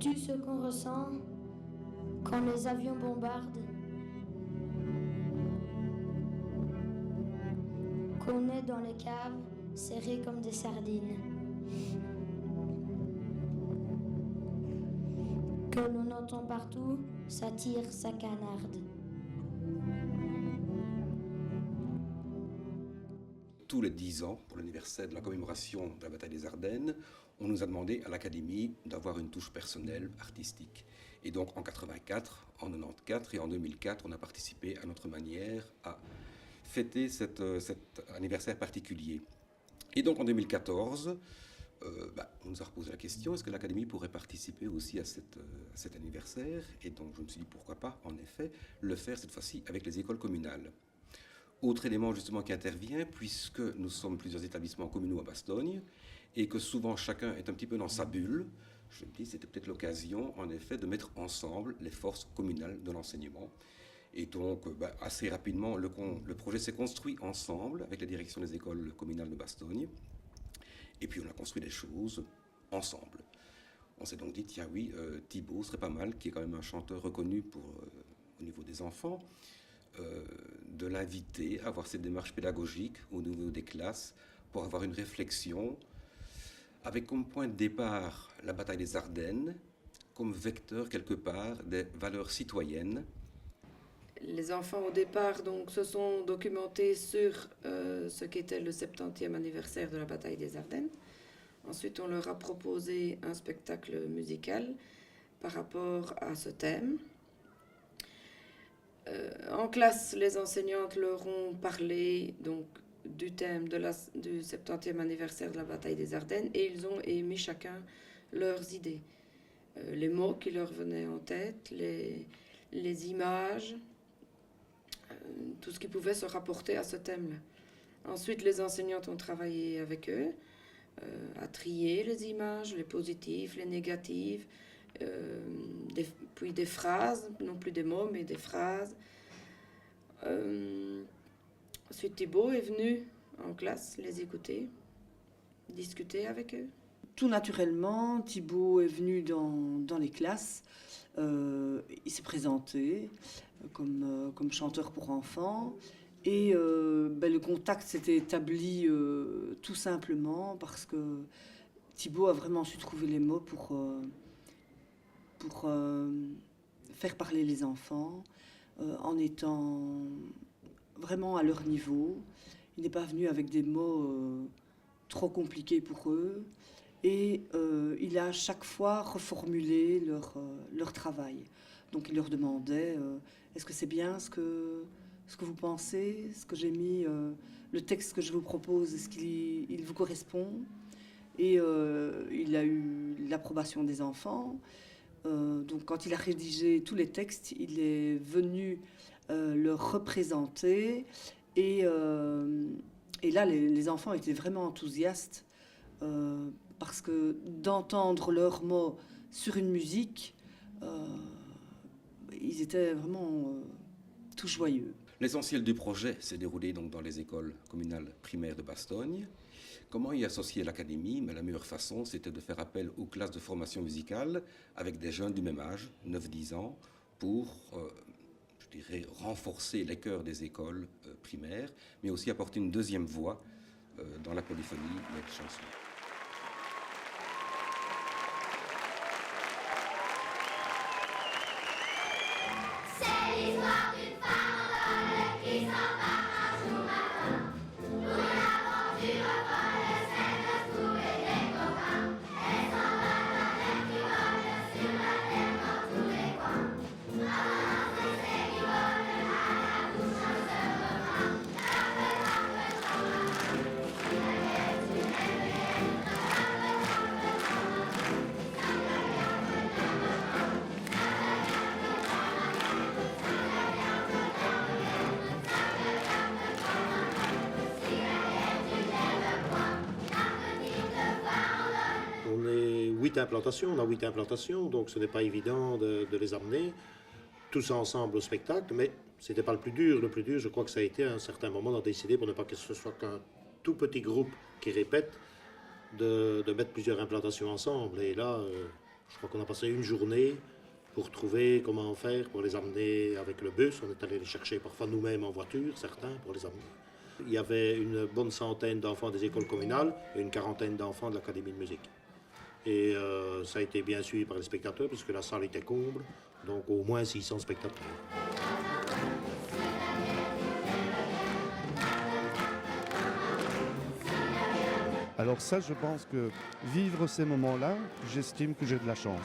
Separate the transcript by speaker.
Speaker 1: Sais-tu ce qu'on ressent quand les avions bombardent? Qu'on est dans les caves, serrés comme des sardines. Que l'on entend partout, ça tire, ça canarde.
Speaker 2: Tous les 10 ans, pour l'anniversaire de la commémoration de la bataille des Ardennes, on nous a demandé à l'Académie d'avoir une touche personnelle, artistique. Et donc en 84, en 94 et en 2004, on a participé à notre manière à fêter cet anniversaire particulier. Et donc en 2014, on nous a reposé la question, est-ce que l'Académie pourrait participer aussi à cet anniversaire? Et donc je me suis dit, pourquoi pas, en effet, le faire cette fois-ci avec les écoles communales. Autre élément justement qui intervient, puisque nous sommes plusieurs établissements communaux à Bastogne, et que souvent chacun est un petit peu dans sa bulle, je me dis c'était peut-être l'occasion en effet de mettre ensemble les forces communales de l'enseignement. Et donc assez rapidement le projet s'est construit ensemble avec la direction des écoles communales de Bastogne, et puis on a construit des choses ensemble. On s'est donc dit, tiens oui, Thibaut serait pas mal, qui est quand même un chanteur reconnu au niveau des enfants, de l'inviter à avoir cette démarche pédagogique au niveau des classes pour avoir une réflexion avec comme point de départ la bataille des Ardennes, comme vecteur quelque part des valeurs citoyennes.
Speaker 3: Les enfants au départ donc, se sont documentés sur ce qu'était le 70e anniversaire de la bataille des Ardennes. Ensuite, on leur a proposé un spectacle musical par rapport à ce thème. En classe, les enseignantes leur ont parlé donc, du thème du 70e anniversaire de la bataille des Ardennes et ils ont émis chacun leurs idées. Les mots qui leur venaient en tête, les images, tout ce qui pouvait se rapporter à ce thème-là. Ensuite, les enseignantes ont travaillé avec eux à trier les images, les positives, les négatives, puis des phrases, non plus des mots, mais des phrases. Ensuite, Thibaut est venu en classe les écouter, discuter avec eux.
Speaker 4: Tout naturellement, Thibaut est venu dans les classes. Il s'est présenté comme chanteur pour enfants. Et le contact s'était établi tout simplement parce que Thibaut a vraiment su trouver les mots pour faire parler les enfants en étant vraiment à leur niveau. Il n'est pas venu avec des mots trop compliqués pour eux et il a à chaque fois reformulé leur travail. Donc il leur demandait est-ce que c'est bien ce que vous pensez, ce que j'ai mis, le texte que je vous propose, est-ce qu'il vous correspond? Et il a eu l'approbation des enfants. Donc quand il a rédigé tous les textes, il est venu leur représenter. Et là, les enfants étaient vraiment enthousiastes parce que d'entendre leurs mots sur une musique, ils étaient vraiment tout joyeux.
Speaker 2: L'essentiel du projet s'est déroulé donc dans les écoles communales primaires de Bastogne. Comment y associer l'Académie? La meilleure façon, c'était de faire appel aux classes de formation musicale avec des jeunes du même âge, 9-10 ans, pour, renforcer les chœurs des écoles primaires, mais aussi apporter une deuxième voix dans la polyphonie des chansons.
Speaker 5: C'est l'histoire d'une femme qui s'en va un jour matin pour une aventure folle, celle de trouver des copains. Elle s'en va d'un air qui vole sur la terre dans tous les coins. Avant d'entrer qui vole à la bouche un seul refrain.
Speaker 6: On est 8 implantations, on a 8 implantations, donc ce n'est pas évident de les amener tous ensemble au spectacle, mais ce n'était pas le plus dur. Le plus dur, je crois que ça a été à un certain moment d'en décider, pour ne pas que ce soit qu'un tout petit groupe qui répète, de mettre plusieurs implantations ensemble. Et là, Je crois qu'on a passé une journée pour trouver comment faire pour les amener avec le bus. On est allé les chercher parfois nous-mêmes en voiture, certains, pour les amener. Il y avait une bonne centaine d'enfants des écoles communales et une quarantaine d'enfants de l'Académie de musique. Et ça a été bien suivi par les spectateurs puisque la salle était comble, donc au moins 600 spectateurs.
Speaker 7: Alors ça, je pense que vivre ces moments-là, j'estime que j'ai de la chance.